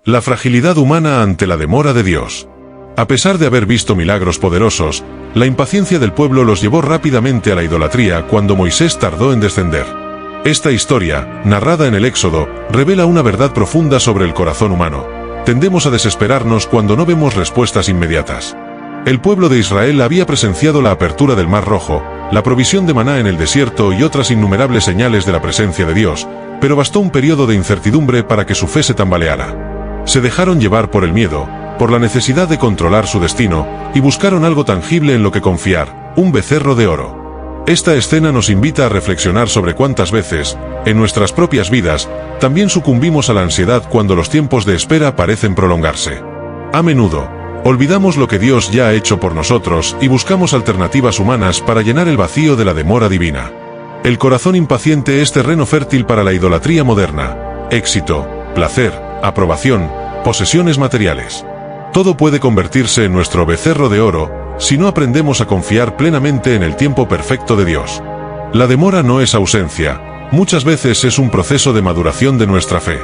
La fragilidad humana ante la demora de Dios. A pesar de haber visto milagros poderosos, la impaciencia del pueblo los llevó rápidamente a la idolatría cuando Moisés tardó en descender. Esta historia, narrada en el Éxodo, revela una verdad profunda sobre el corazón humano. Tendemos a desesperarnos cuando no vemos respuestas inmediatas. El pueblo de Israel había presenciado la apertura del Mar Rojo, la provisión de maná en el desierto y otras innumerables señales de la presencia de Dios, pero bastó un periodo de incertidumbre para que su fe se tambaleara. Se dejaron llevar por el miedo, por la necesidad de controlar su destino, y buscaron algo tangible en lo que confiar, un becerro de oro. Esta escena nos invita a reflexionar sobre cuántas veces, en nuestras propias vidas, también sucumbimos a la ansiedad cuando los tiempos de espera parecen prolongarse. A menudo, olvidamos lo que Dios ya ha hecho por nosotros y buscamos alternativas humanas para llenar el vacío de la demora divina. El corazón impaciente es terreno fértil para la idolatría moderna. Éxito, placer, aprobación, posesiones materiales. Todo puede convertirse en nuestro becerro de oro si no aprendemos a confiar plenamente en el tiempo perfecto de Dios. La demora no es ausencia, muchas veces es un proceso de maduración de nuestra fe.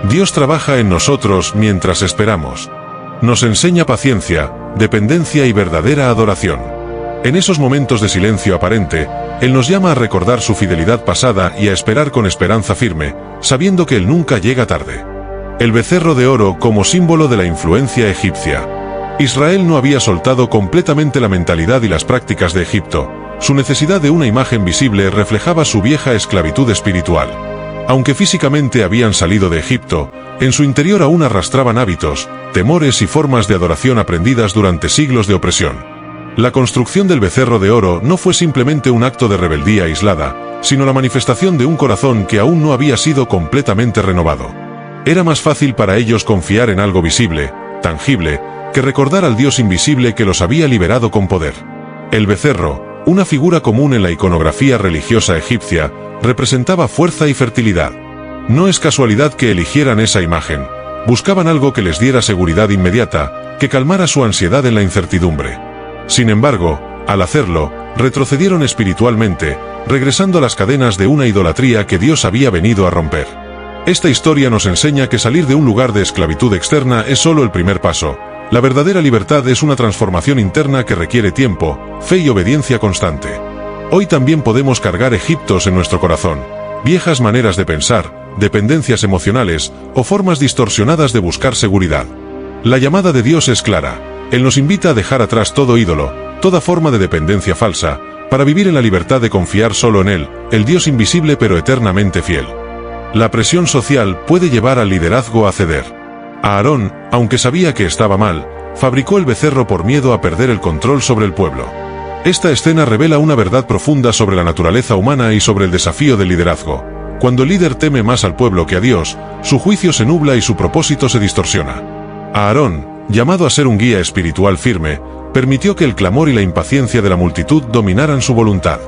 Dios trabaja en nosotros mientras esperamos. Nos enseña paciencia, dependencia y verdadera adoración. En esos momentos de silencio aparente, Él nos llama a recordar su fidelidad pasada y a esperar con esperanza firme, sabiendo que Él nunca llega tarde. El becerro de oro como símbolo de la influencia egipcia. Israel no había soltado completamente la mentalidad y las prácticas de Egipto. Su necesidad de una imagen visible reflejaba su vieja esclavitud espiritual. Aunque físicamente habían salido de Egipto, en su interior aún arrastraban hábitos, temores y formas de adoración aprendidas durante siglos de opresión. La construcción del becerro de oro no fue simplemente un acto de rebeldía aislada, sino la manifestación de un corazón que aún no había sido completamente renovado. Era más fácil para ellos confiar en algo visible, tangible, que recordar al Dios invisible que los había liberado con poder. El becerro, una figura común en la iconografía religiosa egipcia, representaba fuerza y fertilidad. No es casualidad que eligieran esa imagen. Buscaban algo que les diera seguridad inmediata, que calmara su ansiedad en la incertidumbre. Sin embargo, al hacerlo, retrocedieron espiritualmente, regresando a las cadenas de una idolatría que Dios había venido a romper. Esta historia nos enseña que salir de un lugar de esclavitud externa es solo el primer paso. La verdadera libertad es una transformación interna que requiere tiempo, fe y obediencia constante. Hoy también podemos cargar Egiptos en nuestro corazón, viejas maneras de pensar, dependencias emocionales o formas distorsionadas de buscar seguridad. La llamada de Dios es clara. Él nos invita a dejar atrás todo ídolo, toda forma de dependencia falsa, para vivir en la libertad de confiar solo en Él, el Dios invisible pero eternamente fiel. La presión social puede llevar al liderazgo a ceder. Aarón, aunque sabía que estaba mal, fabricó el becerro por miedo a perder el control sobre el pueblo. Esta escena revela una verdad profunda sobre la naturaleza humana y sobre el desafío del liderazgo. Cuando el líder teme más al pueblo que a Dios, su juicio se nubla y su propósito se distorsiona. Aarón, llamado a ser un guía espiritual firme, permitió que el clamor y la impaciencia de la multitud dominaran su voluntad.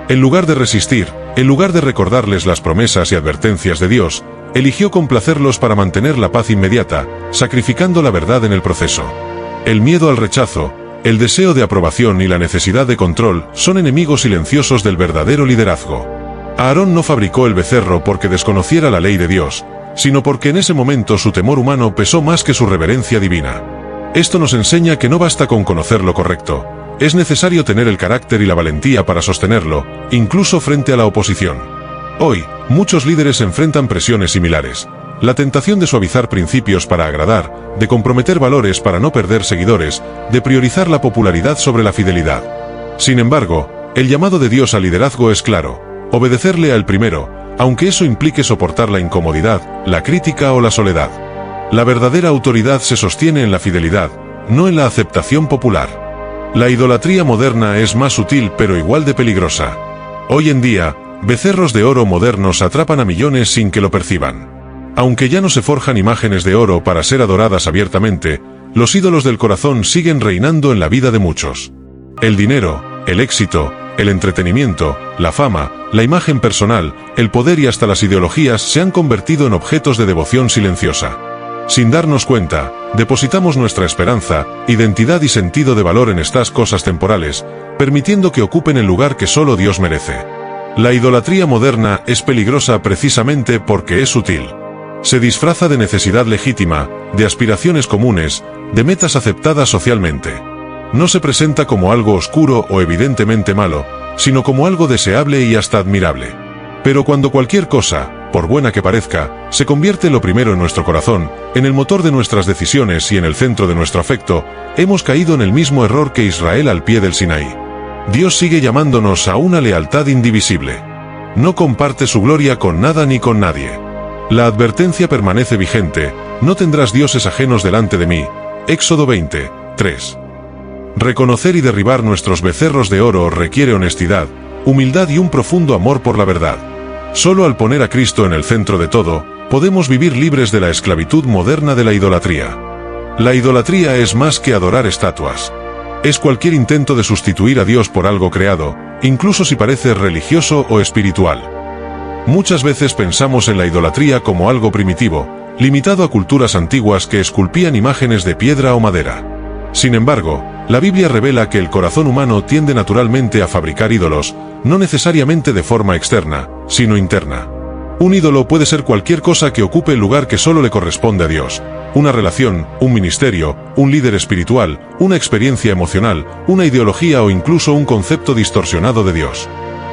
En lugar de resistir, en lugar de recordarles las promesas y advertencias de Dios, eligió complacerlos para mantener la paz inmediata, sacrificando la verdad en el proceso. El miedo al rechazo, el deseo de aprobación y la necesidad de control son enemigos silenciosos del verdadero liderazgo. Aarón no fabricó el becerro porque desconociera la ley de Dios, sino porque en ese momento su temor humano pesó más que su reverencia divina. Esto nos enseña que no basta con conocer lo correcto, es necesario tener el carácter y la valentía para sostenerlo, incluso frente a la oposición. Hoy, muchos líderes enfrentan presiones similares. La tentación de suavizar principios para agradar, de comprometer valores para no perder seguidores, de priorizar la popularidad sobre la fidelidad. Sin embargo, el llamado de Dios al liderazgo es claro: obedecerle al primero, aunque eso implique soportar la incomodidad, la crítica o la soledad. La verdadera autoridad se sostiene en la fidelidad, no en la aceptación popular. La idolatría moderna es más sutil pero igual de peligrosa. Hoy en día, becerros de oro modernos atrapan a millones sin que lo perciban. Aunque ya no se forjan imágenes de oro para ser adoradas abiertamente, los ídolos del corazón siguen reinando en la vida de muchos. El dinero, el éxito, el entretenimiento, la fama, la imagen personal, el poder y hasta las ideologías se han convertido en objetos de devoción silenciosa. Sin darnos cuenta, depositamos nuestra esperanza, identidad y sentido de valor en estas cosas temporales, permitiendo que ocupen el lugar que solo Dios merece. La idolatría moderna es peligrosa precisamente porque es sutil. Se disfraza de necesidad legítima, de aspiraciones comunes, de metas aceptadas socialmente. No se presenta como algo oscuro o evidentemente malo, sino como algo deseable y hasta admirable. Pero cuando cualquier cosa, por buena que parezca, se convierte lo primero en nuestro corazón, en el motor de nuestras decisiones y en el centro de nuestro afecto, hemos caído en el mismo error que Israel al pie del Sinaí. Dios sigue llamándonos a una lealtad indivisible. No comparte su gloria con nada ni con nadie. La advertencia permanece vigente: no tendrás dioses ajenos delante de mí. Éxodo 20, 3. Reconocer y derribar nuestros becerros de oro requiere honestidad, humildad y un profundo amor por la verdad. Solo al poner a Cristo en el centro de todo, podemos vivir libres de la esclavitud moderna de la idolatría. La idolatría es más que adorar estatuas. Es cualquier intento de sustituir a Dios por algo creado, incluso si parece religioso o espiritual. Muchas veces pensamos en la idolatría como algo primitivo, limitado a culturas antiguas que esculpían imágenes de piedra o madera. Sin embargo, la Biblia revela que el corazón humano tiende naturalmente a fabricar ídolos, no necesariamente de forma externa, sino interna. Un ídolo puede ser cualquier cosa que ocupe el lugar que solo le corresponde a Dios: una relación, un ministerio, un líder espiritual, una experiencia emocional, una ideología o incluso un concepto distorsionado de Dios.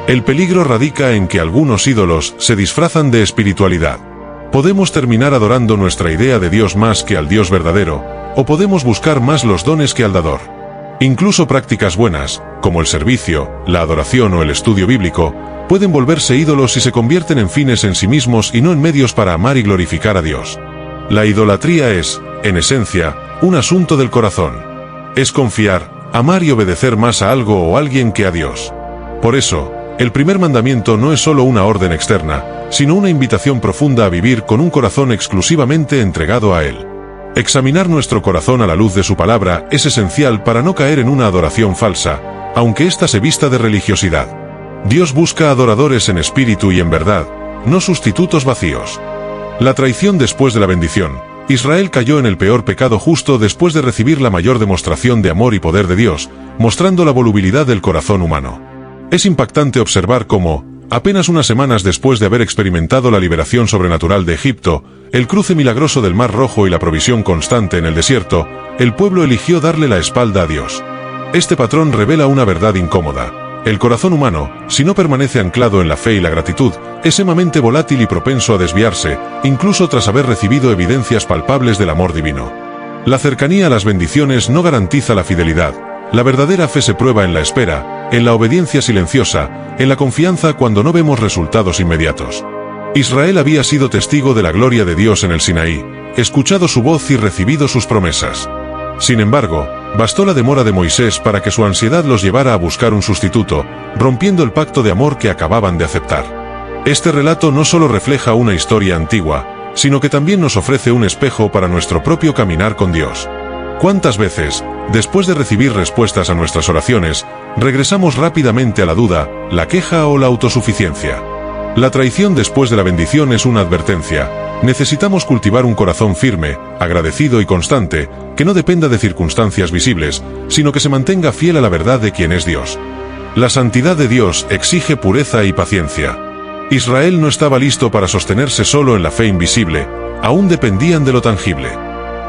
El peligro radica en que algunos ídolos se disfrazan de espiritualidad. Podemos terminar adorando nuestra idea de Dios más que al Dios verdadero, o podemos buscar más los dones que al dador. Incluso prácticas buenas, como el servicio, la adoración o el estudio bíblico, pueden volverse ídolos si se convierten en fines en sí mismos y no en medios para amar y glorificar a Dios. La idolatría es, en esencia, un asunto del corazón. Es confiar, amar y obedecer más a algo o alguien que a Dios. Por eso, el primer mandamiento no es solo una orden externa, sino una invitación profunda a vivir con un corazón exclusivamente entregado a Él. Examinar nuestro corazón a la luz de su palabra es esencial para no caer en una adoración falsa, aunque ésta se vista de religiosidad. Dios busca adoradores en espíritu y en verdad, no sustitutos vacíos. La traición después de la bendición. Israel cayó en el peor pecado justo después de recibir la mayor demostración de amor y poder de Dios, mostrando la volubilidad del corazón humano. Es impactante observar cómo, apenas unas semanas después de haber experimentado la liberación sobrenatural de Egipto, el cruce milagroso del Mar Rojo y la provisión constante en el desierto, el pueblo eligió darle la espalda a Dios. Este patrón revela una verdad incómoda. El corazón humano, si no permanece anclado en la fe y la gratitud, es sumamente volátil y propenso a desviarse, incluso tras haber recibido evidencias palpables del amor divino. La cercanía a las bendiciones no garantiza la fidelidad. La verdadera fe se prueba en la espera, en la obediencia silenciosa, en la confianza cuando no vemos resultados inmediatos. Israel había sido testigo de la gloria de Dios en el Sinaí, escuchado su voz y recibido sus promesas. Sin embargo, bastó la demora de Moisés para que su ansiedad los llevara a buscar un sustituto, rompiendo el pacto de amor que acababan de aceptar. Este relato no solo refleja una historia antigua, sino que también nos ofrece un espejo para nuestro propio caminar con Dios. ¿Cuántas veces, después de recibir respuestas a nuestras oraciones, regresamos rápidamente a la duda, la queja o la autosuficiencia? La traición después de la bendición es una advertencia. Necesitamos cultivar un corazón firme, agradecido y constante, que no dependa de circunstancias visibles, sino que se mantenga fiel a la verdad de quién es Dios. La santidad de Dios exige pureza y paciencia. Israel no estaba listo para sostenerse solo en la fe invisible, aún dependían de lo tangible.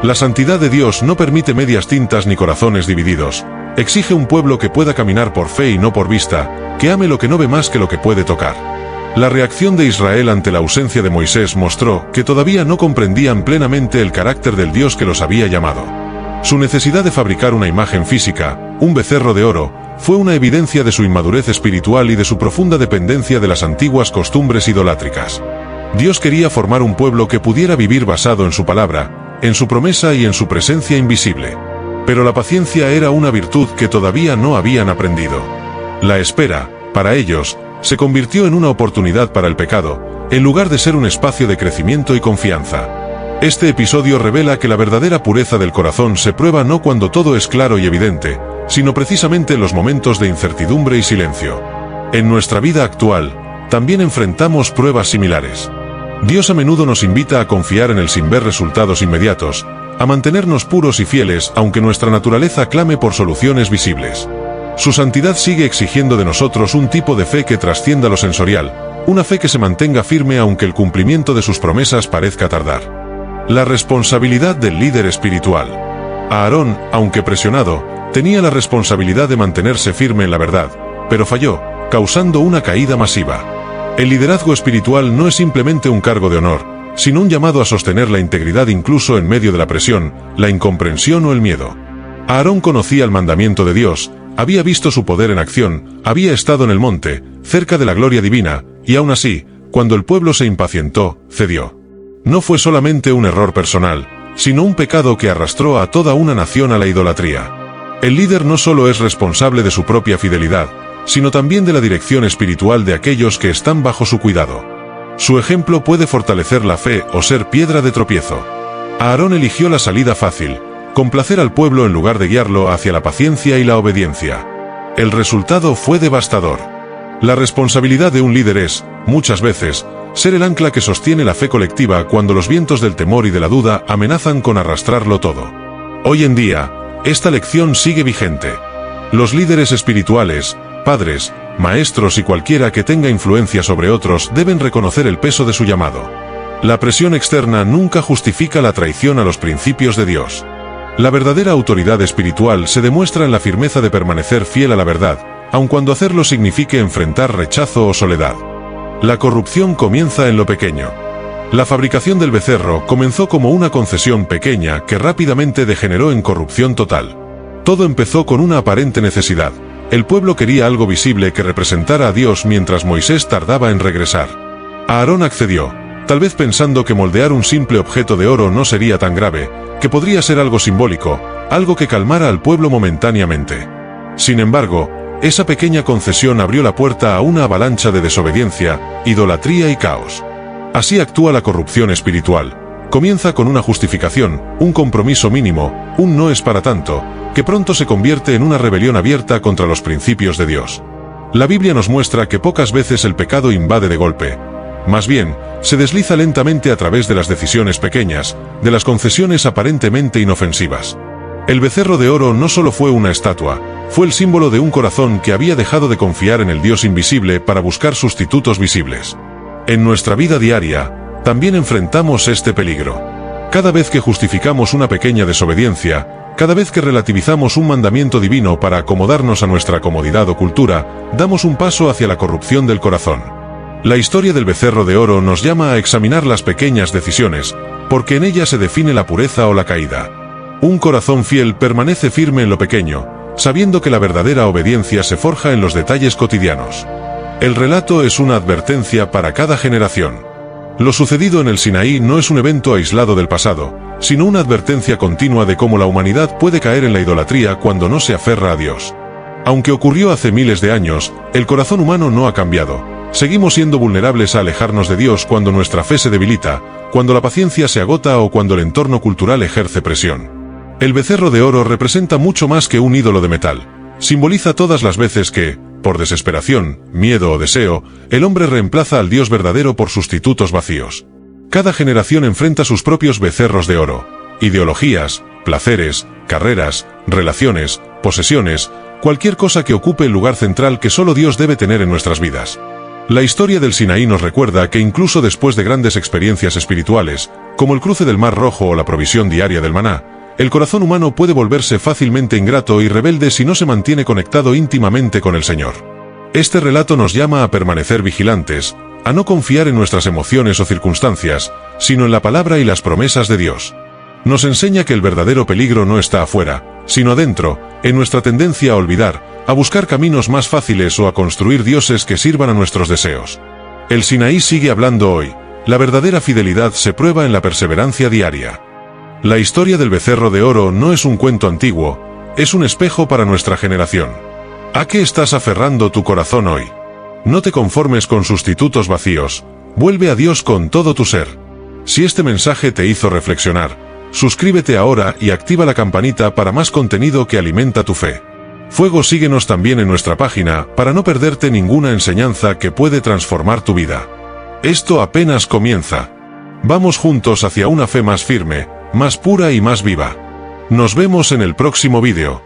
La santidad de Dios no permite medias tintas ni corazones divididos. Exige un pueblo que pueda caminar por fe y no por vista, que ame lo que no ve más que lo que puede tocar. La reacción de Israel ante la ausencia de Moisés mostró que todavía no comprendían plenamente el carácter del Dios que los había llamado. Su necesidad de fabricar una imagen física, un becerro de oro, fue una evidencia de su inmadurez espiritual y de su profunda dependencia de las antiguas costumbres idolátricas. Dios quería formar un pueblo que pudiera vivir basado en su palabra, en su promesa y en su presencia invisible. Pero la paciencia era una virtud que todavía no habían aprendido. La espera, para ellos, se convirtió en una oportunidad para el pecado, en lugar de ser un espacio de crecimiento y confianza. Este episodio revela que la verdadera pureza del corazón se prueba no cuando todo es claro y evidente, sino precisamente en los momentos de incertidumbre y silencio. En nuestra vida actual, también enfrentamos pruebas similares. Dios a menudo nos invita a confiar en Él sin ver resultados inmediatos, a mantenernos puros y fieles aunque nuestra naturaleza clame por soluciones visibles. Su santidad sigue exigiendo de nosotros un tipo de fe que trascienda lo sensorial, una fe que se mantenga firme aunque el cumplimiento de sus promesas parezca tardar. La responsabilidad del líder espiritual. Aarón, aunque presionado, tenía la responsabilidad de mantenerse firme en la verdad, pero falló, causando una caída masiva. El liderazgo espiritual no es simplemente un cargo de honor, sino un llamado a sostener la integridad incluso en medio de la presión, la incomprensión o el miedo. Aarón conocía el mandamiento de Dios, había visto su poder en acción, había estado en el monte, cerca de la gloria divina, y aún así, cuando el pueblo se impacientó, cedió. No fue solamente un error personal, sino un pecado que arrastró a toda una nación a la idolatría. El líder no solo es responsable de su propia fidelidad, sino también de la dirección espiritual de aquellos que están bajo su cuidado. Su ejemplo puede fortalecer la fe o ser piedra de tropiezo. Aarón eligió la salida fácil, complacer al pueblo en lugar de guiarlo hacia la paciencia y la obediencia. El resultado fue devastador. La responsabilidad de un líder es, muchas veces, ser el ancla que sostiene la fe colectiva cuando los vientos del temor y de la duda amenazan con arrastrarlo todo. Hoy en día, esta lección sigue vigente. Los líderes espirituales, padres, maestros y cualquiera que tenga influencia sobre otros deben reconocer el peso de su llamado. La presión externa nunca justifica la traición a los principios de Dios. La verdadera autoridad espiritual se demuestra en la firmeza de permanecer fiel a la verdad, aun cuando hacerlo signifique enfrentar rechazo o soledad. La corrupción comienza en lo pequeño. La fabricación del becerro comenzó como una concesión pequeña que rápidamente degeneró en corrupción total. Todo empezó con una aparente necesidad. El pueblo quería algo visible que representara a Dios mientras Moisés tardaba en regresar. Aarón accedió, tal vez pensando que moldear un simple objeto de oro no sería tan grave, que podría ser algo simbólico, algo que calmara al pueblo momentáneamente. Sin embargo, esa pequeña concesión abrió la puerta a una avalancha de desobediencia, idolatría y caos. Así actúa la corrupción espiritual. Comienza con una justificación, un compromiso mínimo, un no es para tanto, que pronto se convierte en una rebelión abierta contra los principios de Dios. La Biblia nos muestra que pocas veces el pecado invade de golpe. Más bien, se desliza lentamente a través de las decisiones pequeñas, de las concesiones aparentemente inofensivas. El becerro de oro no solo fue una estatua, fue el símbolo de un corazón que había dejado de confiar en el Dios invisible para buscar sustitutos visibles. En nuestra vida diaria, también enfrentamos este peligro. Cada vez que justificamos una pequeña desobediencia, cada vez que relativizamos un mandamiento divino para acomodarnos a nuestra comodidad o cultura, damos un paso hacia la corrupción del corazón. La historia del becerro de oro nos llama a examinar las pequeñas decisiones, porque en ellas se define la pureza o la caída. Un corazón fiel permanece firme en lo pequeño, sabiendo que la verdadera obediencia se forja en los detalles cotidianos. El relato es una advertencia para cada generación. Lo sucedido en el Sinaí no es un evento aislado del pasado, sino una advertencia continua de cómo la humanidad puede caer en la idolatría cuando no se aferra a Dios. Aunque ocurrió hace miles de años, el corazón humano no ha cambiado. Seguimos siendo vulnerables a alejarnos de Dios cuando nuestra fe se debilita, cuando la paciencia se agota o cuando el entorno cultural ejerce presión. El becerro de oro representa mucho más que un ídolo de metal. Simboliza todas las veces que, por desesperación, miedo o deseo, el hombre reemplaza al Dios verdadero por sustitutos vacíos. Cada generación enfrenta sus propios becerros de oro. Ideologías, placeres, carreras, relaciones, posesiones, cualquier cosa que ocupe el lugar central que solo Dios debe tener en nuestras vidas. La historia del Sinaí nos recuerda que incluso después de grandes experiencias espirituales, como el cruce del Mar Rojo o la provisión diaria del maná, el corazón humano puede volverse fácilmente ingrato y rebelde si no se mantiene conectado íntimamente con el Señor. Este relato nos llama a permanecer vigilantes, a no confiar en nuestras emociones o circunstancias, sino en la palabra y las promesas de Dios. Nos enseña que el verdadero peligro no está afuera, sino adentro, en nuestra tendencia a olvidar, a buscar caminos más fáciles o a construir dioses que sirvan a nuestros deseos. El Sinaí sigue hablando hoy. La verdadera fidelidad se prueba en la perseverancia diaria. La historia del becerro de oro no es un cuento antiguo, es un espejo para nuestra generación. ¿A qué estás aferrando tu corazón hoy? No te conformes con sustitutos vacíos, vuelve a Dios con todo tu ser. Si este mensaje te hizo reflexionar, suscríbete ahora y activa la campanita para más contenido que alimenta tu fe. Fuego, síguenos también en nuestra página para no perderte ninguna enseñanza que puede transformar tu vida. Esto apenas comienza. Vamos juntos hacia una fe más firme, más pura y más viva. Nos vemos en el próximo vídeo.